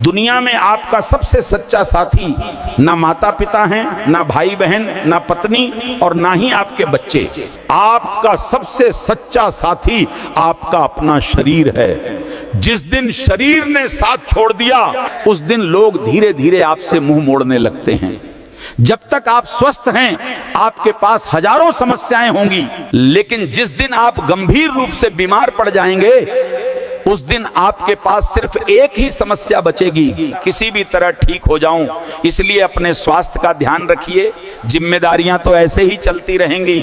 दुनिया में आपका सबसे सच्चा साथी ना माता पिता हैं, ना भाई बहन, ना पत्नी और ना ही आपके बच्चे। आपका सबसे सच्चा साथी आपका अपना शरीर है। जिस दिन शरीर ने साथ छोड़ दिया उस दिन लोग धीरे धीरे आपसे मुंह मोड़ने लगते हैं। जब तक आप स्वस्थ हैं आपके पास हजारों समस्याएं होंगी, लेकिन जिस दिन आप गंभीर रूप से बीमार पड़ जाएंगे उस दिन आपके पास सिर्फ एक ही समस्या बचेगी, किसी भी तरह ठीक हो जाऊं। इसलिए अपने स्वास्थ्य का ध्यान रखिए, जिम्मेदारियां तो ऐसे ही चलती रहेंगी।